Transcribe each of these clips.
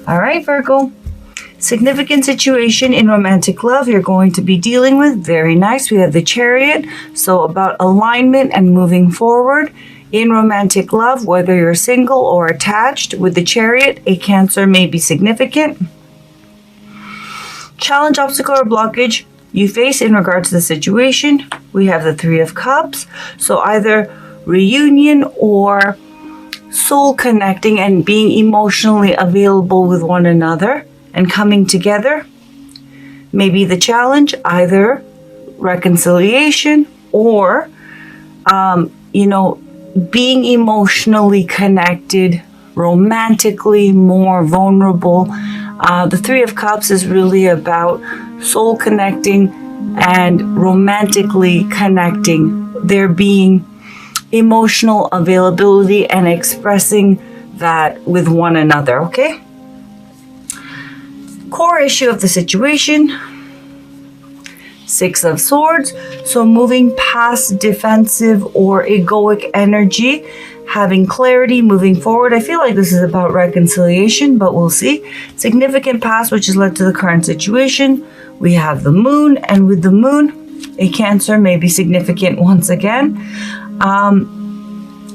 All right, Virgo. Significant situation in romantic love you're going to be dealing with. Very nice. We have the Chariot. So about alignment and moving forward. In romantic love, whether you're single or attached, with the Chariot, a Cancer may be significant. Challenge, obstacle, or blockage you face in regard to the situation. We have the Three of Cups. So either reunion or soul connecting and being emotionally available with one another and coming together. Maybe the challenge, either reconciliation or, being emotionally connected, romantically more vulnerable. The Three of Cups is really about soul connecting and romantically connecting. There being emotional availability and expressing that with one another, okay? Core issue of the situation, Six of Swords. So moving past defensive or egoic energy, having clarity, moving forward. I feel like this is about reconciliation, but we'll see. Significant past, which has led to the current situation. We have the Moon, and with the Moon, a Cancer may be significant once again.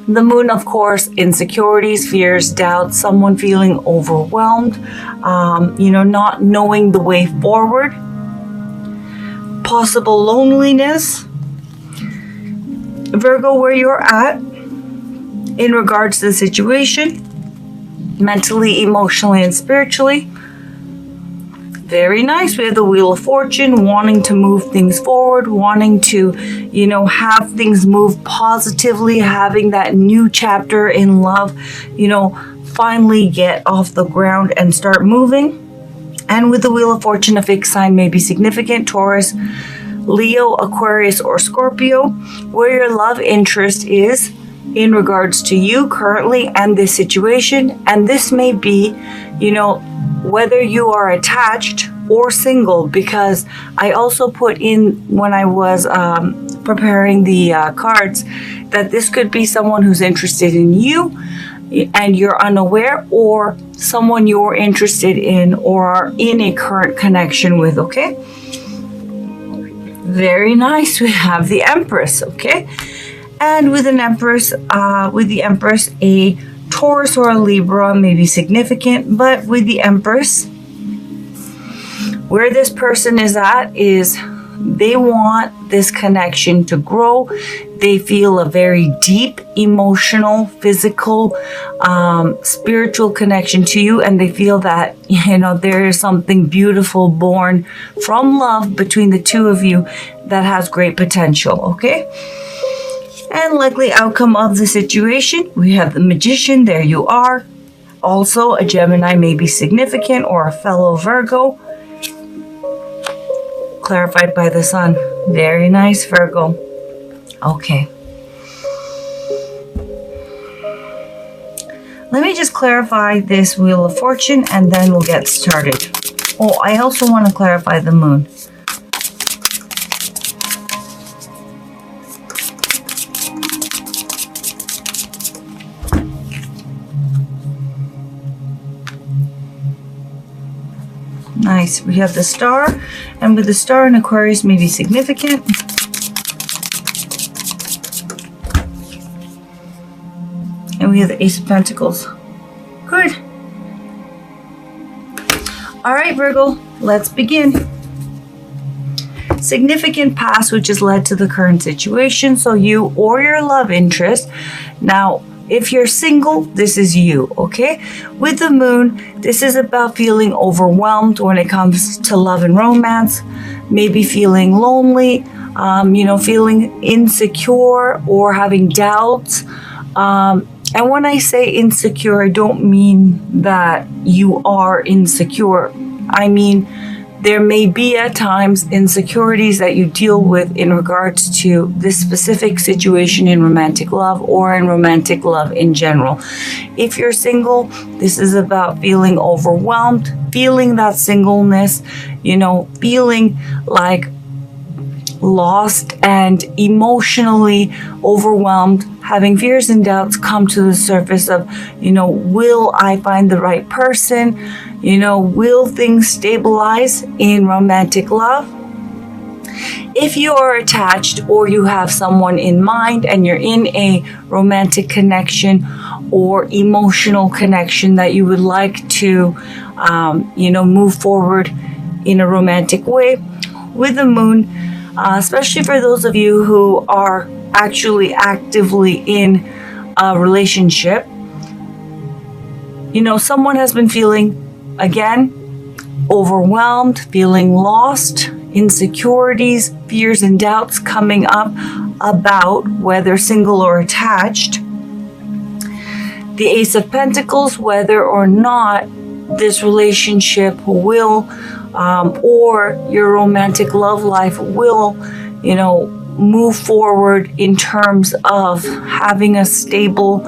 The Moon, of course, insecurities, fears, doubts, someone feeling overwhelmed, not knowing the way forward. Possible loneliness. Virgo, where you're at in regards to the situation, mentally, emotionally, and spiritually. Very nice. We have the Wheel of Fortune, wanting to move things forward, wanting to, have things move positively, having that new chapter in love, finally get off the ground and start moving. And with the Wheel of Fortune, a fixed sign may be significant. Taurus, Leo, Aquarius, or Scorpio, where your love interest is in regards to you currently and this situation. And this may be, whether you are attached or single, because I also put in when I was preparing the cards that this could be someone who's interested in you and you're unaware, or someone you're interested in or are in a current connection with, okay? Very nice. We have the Empress, okay? And with an Empress, a Taurus or a Libra may be significant, but with the Empress, where this person is at is they want this connection to grow. They feel a very deep emotional, physical, spiritual connection to you, and they feel that, there is something beautiful born from love between the two of you that has great potential, okay? And likely outcome of the situation, we have the Magician. There you are. Also, a Gemini may be significant, or a fellow Virgo. Clarified by the Sun. Very nice, Virgo. Okay. Let me just clarify this Wheel of Fortune, and then we'll get started. Oh, I also want to clarify the Moon. Nice. We have the Star, and with the Star in Aquarius may be significant. And we have the Ace of Pentacles. Good. All right, Virgo, let's begin. Significant past, which has led to the current situation. So you or your love interest. Now, if you're single, this is you, okay? With the Moon, this is about feeling overwhelmed when it comes to love and romance, maybe feeling lonely, feeling insecure or having doubts. And when I say insecure, I don't mean that you are insecure. I mean, there may be at times insecurities that you deal with in regards to this specific situation in romantic love or in romantic love in general. If you're single, this is about feeling overwhelmed, feeling that singleness, feeling like lost and emotionally overwhelmed, having fears and doubts come to the surface of, will I find the right person? Will things stabilize in romantic love? If you are attached or you have someone in mind and you're in a romantic connection or emotional connection that you would like to, move forward in a romantic way with the moon, especially for those of you who are actually actively in a relationship, someone has been feeling, again, overwhelmed, feeling lost, insecurities, fears and doubts coming up about whether single or attached. The Ace of Pentacles, whether or not this relationship will, or your romantic love life will, move forward in terms of having a stable,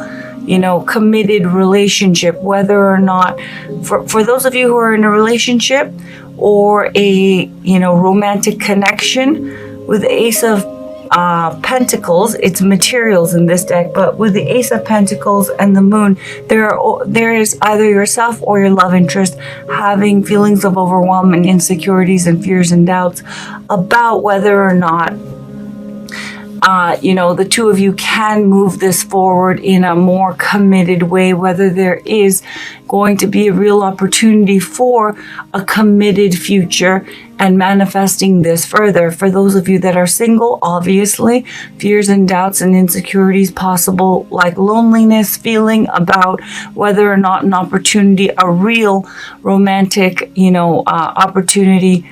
committed relationship, whether or not, for those of you who are in a relationship or a, romantic connection with the Ace of Pentacles, it's materials in this deck, but with the Ace of Pentacles and the Moon, there is either yourself or your love interest having feelings of overwhelm and insecurities and fears and doubts about whether or not the two of you can move this forward in a more committed way, whether there is going to be a real opportunity for a committed future and manifesting this further. For those of you that are single, obviously, fears and doubts and insecurities possible, like loneliness, feeling about whether or not an opportunity, a real romantic, opportunity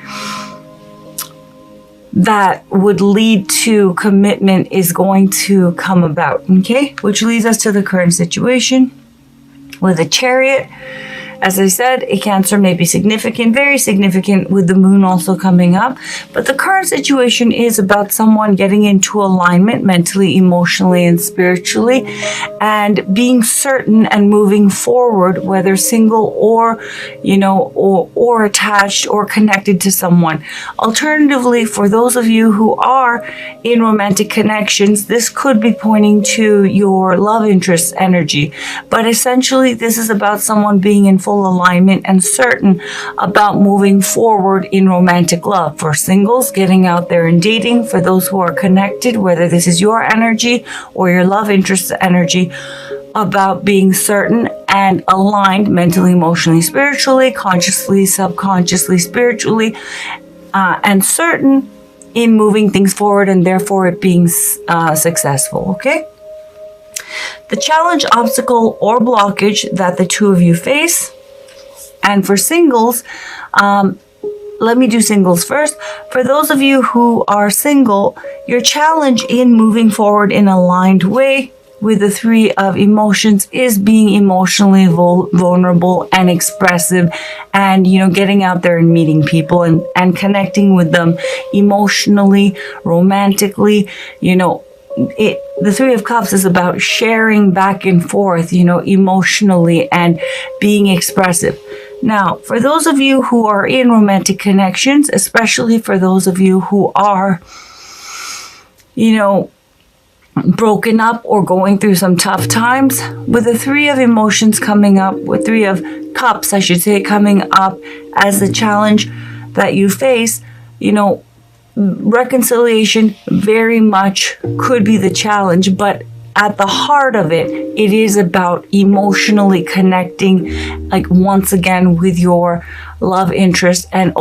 that would lead to commitment is going to come about, okay? Which leads us to the current situation with a Chariot. As I said, a Cancer may be significant, very significant, with the Moon also coming up. But the current situation is about someone getting into alignment mentally, emotionally, and spiritually, and being certain and moving forward, whether single or, or attached or connected to someone. Alternatively, for those of you who are in romantic connections, this could be pointing to your love interest energy. But essentially, this is about someone being in full alignment and certain about moving forward in romantic love. For singles, getting out there and dating. For those who are connected, whether this is your energy or your love interest energy, about being certain and aligned mentally, emotionally, spiritually, consciously, subconsciously, spiritually, and certain in moving things forward and therefore it being successful, okay? The challenge, obstacle, or blockage that the two of you face. And for singles, let me do singles first. For those of you who are single, your challenge in moving forward in an aligned way with the Three of Emotions is being emotionally vulnerable and expressive, and getting out there and meeting people and connecting with them emotionally, romantically. The Three of Cups is about sharing back and forth, emotionally and being expressive. Now, for those of you who are in romantic connections, especially for those of you who are, broken up or going through some tough times, with the Three of Emotions coming up, with Three of Cups, I should say, coming up as the challenge that you face, reconciliation very much could be the challenge, but at the heart of it, it is about emotionally connecting, like once again with your love interest and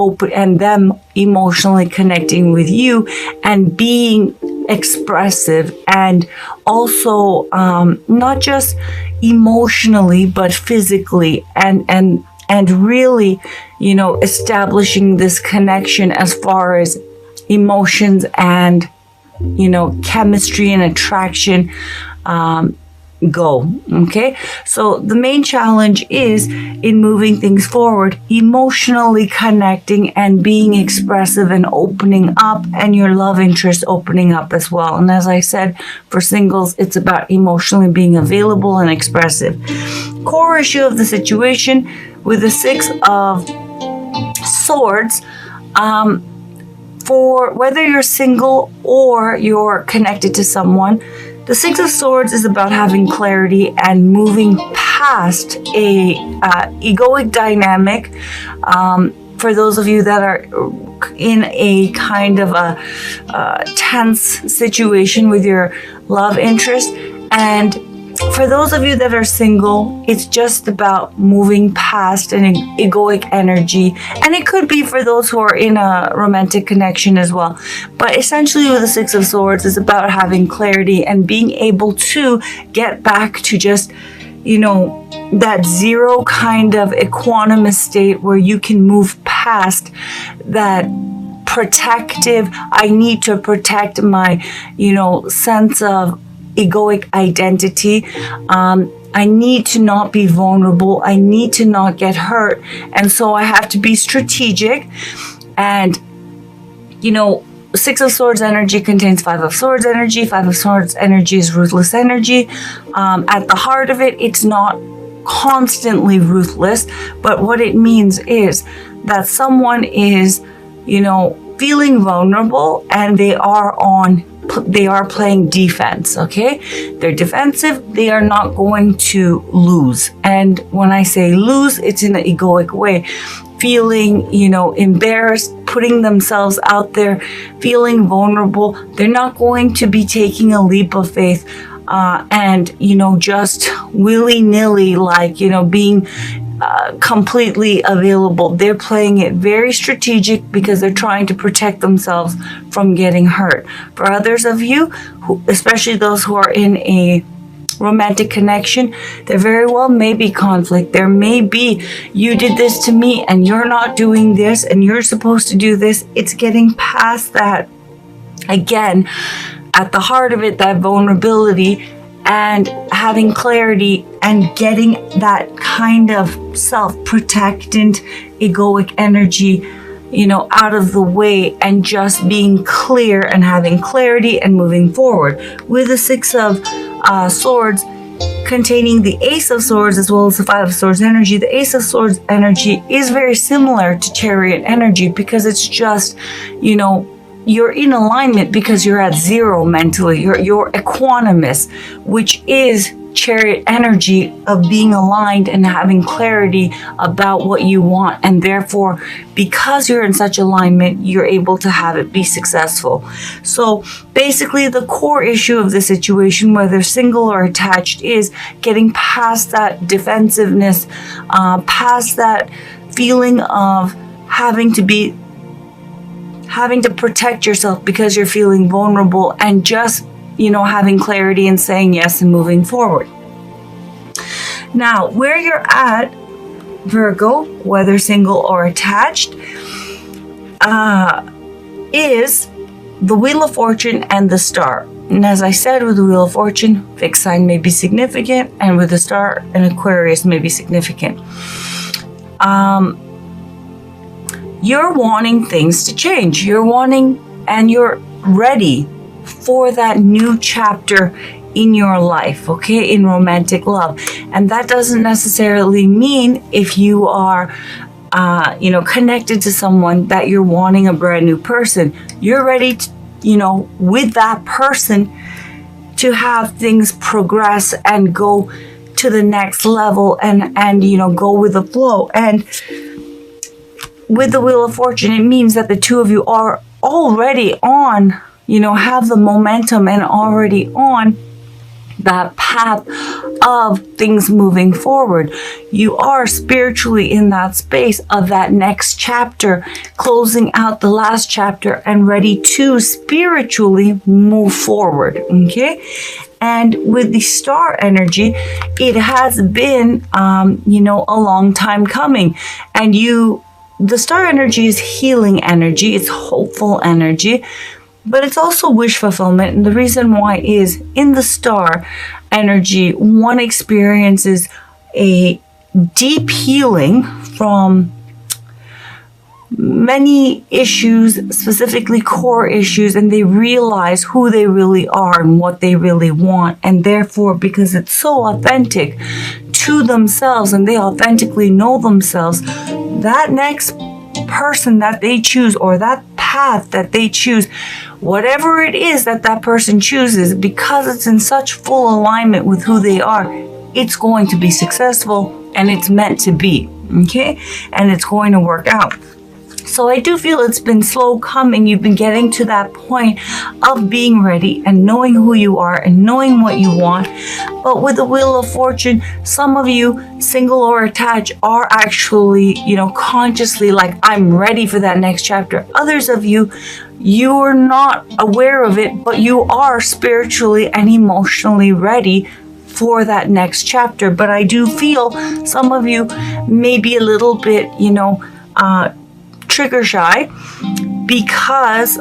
them emotionally connecting with you and being expressive, and also not just emotionally but physically and really, establishing this connection as far as emotions and chemistry and attraction go. Okay, so the main challenge is in moving things forward, emotionally connecting and being expressive and opening up, and your love interest opening up as well. And as I said, for singles, it's about emotionally being available and expressive. Core issue of the situation with the Six of Swords, for whether you're single or you're connected to someone, the Six of Swords is about having clarity and moving past a egoic dynamic. For those of you that are in a kind of a tense situation with your love interest, and for those of you that are single, it's just about moving past an egoic energy. And it could be for those who are in a romantic connection as well. But essentially with the Six of Swords, it's about having clarity and being able to get back to just, that zero kind of equanimous state where you can move past that protective, I need to protect my, sense of egoic identity. I need to not be vulnerable. I need to not get hurt. And so I have to be strategic. And, Six of Swords energy contains Five of Swords energy. Five of Swords energy is ruthless energy. At the heart of it, it's not constantly ruthless, but what it means is that someone is, feeling vulnerable and they are playing defense, okay? They're defensive. They are not going to lose. And when I say lose, it's in an egoic way. Feeling, embarrassed, putting themselves out there, feeling vulnerable. They're not going to be taking a leap of faith and, just willy-nilly, being completely available. They're playing it very strategic because they're trying to protect themselves from getting hurt. For others of you, especially those who are in a romantic connection, there very well may be conflict. There may be, you did this to me and you're not doing this and you're supposed to do this. It's getting past that. Again, at the heart of it, that vulnerability and having clarity and getting that kind of self-protectant, egoic energy, out of the way and just being clear and having clarity and moving forward. With the Six of Swords containing the Ace of Swords as well as the Five of Swords energy, the Ace of Swords energy is very similar to Chariot energy because it's just, you're in alignment because you're at zero mentally. You're equanimous, which is Chariot energy of being aligned and having clarity about what you want. And therefore, because you're in such alignment, you're able to have it be successful. So basically, the core issue of the situation, whether single or attached, is getting past that defensiveness, past that feeling of having to protect yourself because you're feeling vulnerable, and just, having clarity and saying yes and moving forward. Now, where you're at, Virgo, whether single or attached, is the Wheel of Fortune and the Star. And as I said, with the Wheel of Fortune, fixed sign may be significant, and with the Star, an Aquarius may be significant. You're wanting things to change. You're wanting and you're ready for that new chapter in your life, okay, in romantic love. And that doesn't necessarily mean if you are, connected to someone that you're wanting a brand new person. You're ready to, with that person to have things progress and go to the next level and go with the flow. And with the Wheel of Fortune, it means that the two of you are already on, have the momentum and already on that path of things moving forward. You are spiritually in that space of that next chapter, closing out the last chapter and ready to spiritually move forward. Okay. And with the Star energy, it has been, a long time coming. And the Star energy is healing energy. It's hopeful energy. But it's also wish fulfillment. And the reason why is in the Star energy, one experiences a deep healing from many issues, specifically core issues, and they realize who they really are and what they really want. And therefore, because it's so authentic to themselves and they authentically know themselves, that next person that they choose or that path path that they choose, whatever it is that that person chooses, because it's in such full alignment with who they are, it's going to be successful and it's meant to be, okay? And it's going to work out. So I do feel it's been slow coming. You've been getting to that point of being ready and knowing who you are and knowing what you want. But with the Wheel of Fortune, some of you, single or attached, are actually, consciously like, I'm ready for that next chapter. Others of you, you're not aware of it, but you are spiritually and emotionally ready for that next chapter. But I do feel some of you may be a little bit, trigger shy, because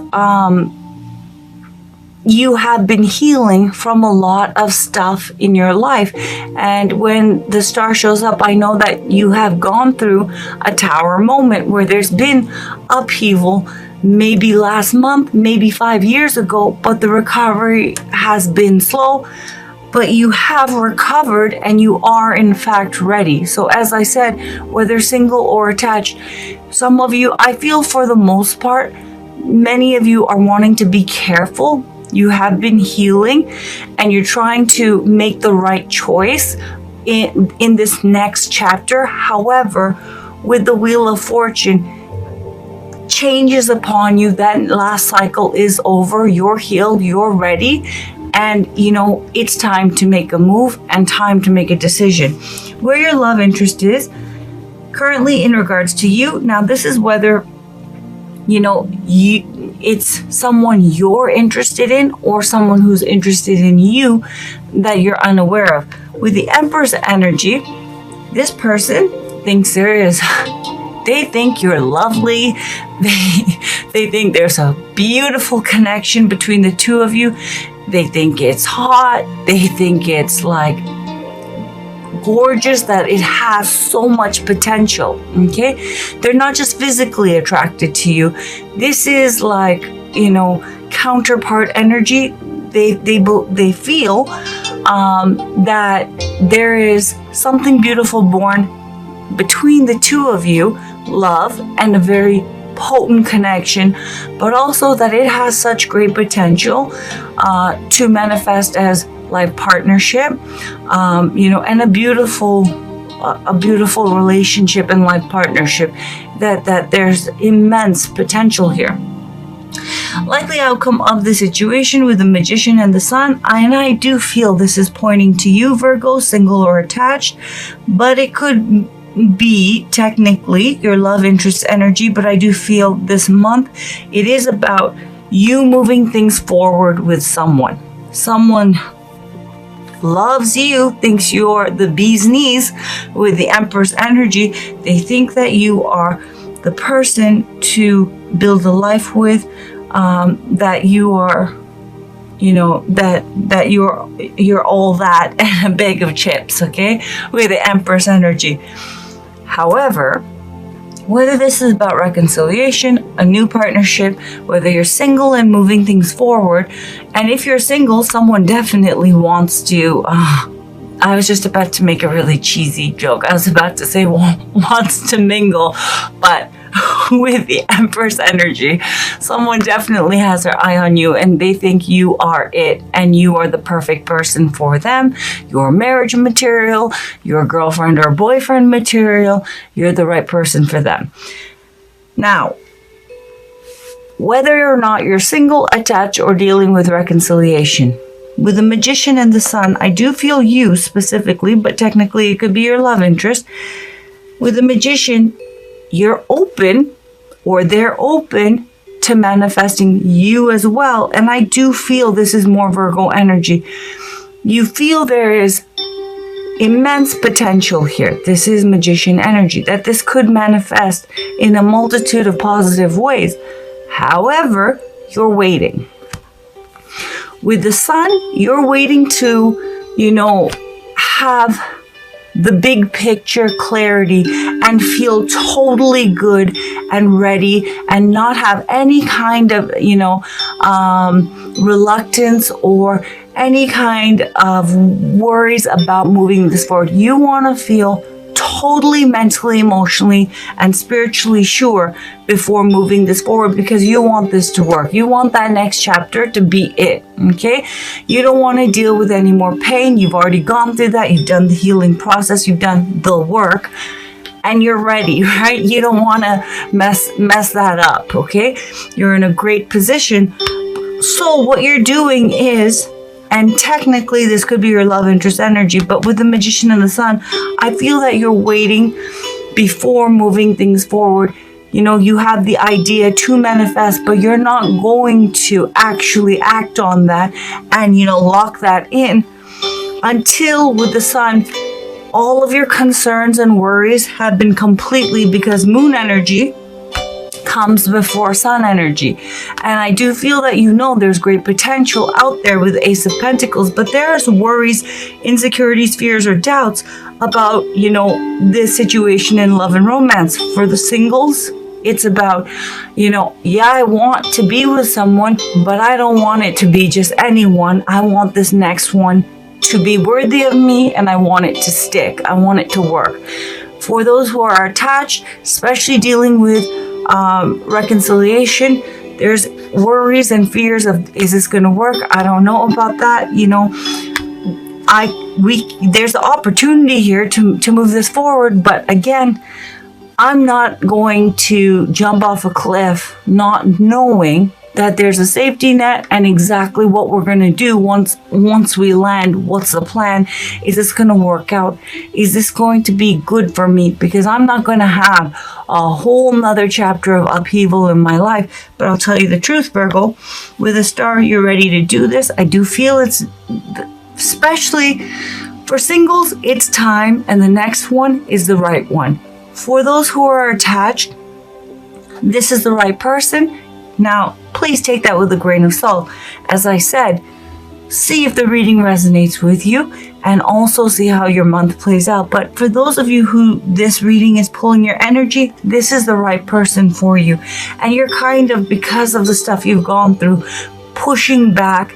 you have been healing from a lot of stuff in your life. And when the star shows up, I know that you have gone through a tower moment where there's been upheaval, maybe last month, maybe 5 years ago, but the recovery has been slow. But you have recovered and you are in fact ready. So as I said, whether single or attached, some of you, I feel for the most part, many of you are wanting to be careful. You have been healing and you're trying to make the right choice in this next chapter. However, with the Wheel of Fortune, changes upon you. That last cycle is over. You're healed. You're ready. And, it's time to make a move and time to make a decision. Where your love interest is currently in regards to you. Now, this is whether, it's someone you're interested in or someone who's interested in you that you're unaware of. With the Empress energy, this person thinks they think you're lovely. They think there's a beautiful connection between the two of you. They think it's hot. They think it's like gorgeous, that it has so much potential. Okay. They're not just physically attracted to you. This is like, counterpart energy. They feel that there is something beautiful born between the two of you, love and a very potent connection, but also that it has such great potential to manifest as life partnership, and a beautiful relationship and life partnership, that there's immense potential here. Likely outcome of the situation with the Magician and the Sun, I do feel this is pointing to you, Virgo, single or attached, but it could be technically your love interest energy. But I do feel this month it is about you moving things forward with someone. Someone loves you, thinks you're the bee's knees with the Empress energy. They think that you are the person to build a life with, that you are, that you're all that and a bag of chips, okay, with the Empress energy. However, whether this is about reconciliation, a new partnership, whether you're single and moving things forward, and if you're single, someone definitely wants to, I was just about to make a really cheesy joke. I was about to say wants to mingle, but with the Empress energy, someone definitely has their eye on you and they think you are it and you are the perfect person for them. You're marriage material, you're girlfriend or boyfriend material, you're the right person for them. Now, whether or not you're single, attached, or dealing with reconciliation, with the Magician and the Sun, I do feel you specifically, but technically it could be your love interest. With the Magician, you're open, or they're open to manifesting you as well. And I do feel this is more Virgo energy. You feel there is immense potential here. This is Magician energy, that this could manifest in a multitude of positive ways. However, you're waiting. With the Sun, you're waiting to, have the big picture clarity and feel totally good and ready and not have any kind of, reluctance or any kind of worries about moving this forward. You want to feel totally mentally, emotionally, and spiritually sure before moving this forward, because you want this to work. You want that next chapter to be it, okay? You don't want to deal with any more pain. You've already gone through that. You've done the healing process. You've done the work. And you're ready, right? You don't want to mess that up, okay? You're in a great position. So what you're doing is, and technically this could be your love interest energy, but with the Magician and the Sun, I feel that you're waiting before moving things forward. You know, you have the idea to manifest, but you're not going to actually act on that and, you know, lock that in until with the Sun, all of your concerns and worries have been completely, because Moon energy comes before Sun energy. And I do feel that, you know, there's great potential out there with Ace of Pentacles, but there's worries, insecurities, fears, or doubts about, you know, this situation in love and romance. For the singles, it's about, you know, yeah, I want to be with someone, but I don't want it to be just anyone. I want this next one to be worthy of me, and I want it to stick. I want it to work. For those who are attached, especially dealing with reconciliation, there's worries and fears of, is this going to work? I don't know about that. You know, there's the opportunity here to move this forward, but again, I'm not going to jump off a cliff not knowing that there's a safety net and exactly what we're going to do once we land. What's the plan? Is this going to work out? Is this going to be good for me? Because I'm not going to have a whole nother chapter of upheaval in my life. But I'll tell you the truth, Virgo, with a star, you're ready to do this. I do feel it's, especially for singles, it's time, and the next one is the right one. For those who are attached, this is the right person. Now, please take that with a grain of salt. As I said, see if the reading resonates with you, and also see how your month plays out. But for those of you who this reading is pulling your energy, this is the right person for you. And you're kind of, because of the stuff you've gone through, pushing back,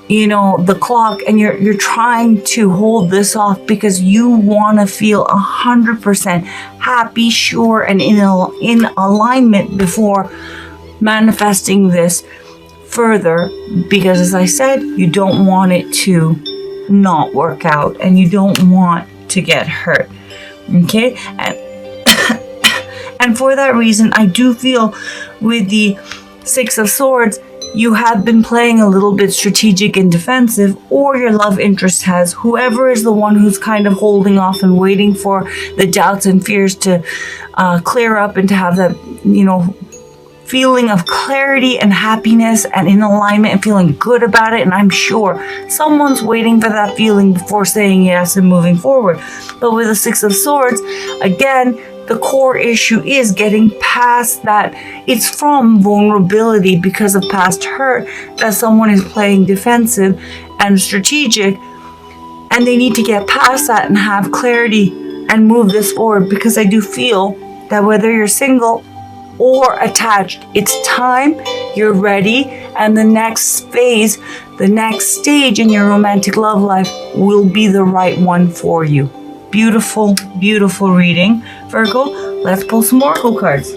you know, the clock, and you're trying to hold this off because you want to feel 100% happy, sure, and in alignment before manifesting this further, because as I said, you don't want it to not work out and you don't want to get hurt, okay? And for that reason, I do feel with the Six of Swords, you have been playing a little bit strategic and defensive, or your love interest has. Whoever is the one who's kind of holding off and waiting for the doubts and fears to clear up and to have that, you know, feeling of clarity and happiness and in alignment and feeling good about it. And I'm sure someone's waiting for that feeling before saying yes and moving forward. But with the Six of Swords, again, the core issue is getting past that. It's from vulnerability because of past hurt that someone is playing defensive and strategic, and they need to get past that and have clarity and move this forward, because I do feel that whether you're single or attached, it's time, you're ready, and the next phase, the next stage in your romantic love life will be the right one for you. Beautiful, beautiful reading, Virgo. Let's pull some oracle cards.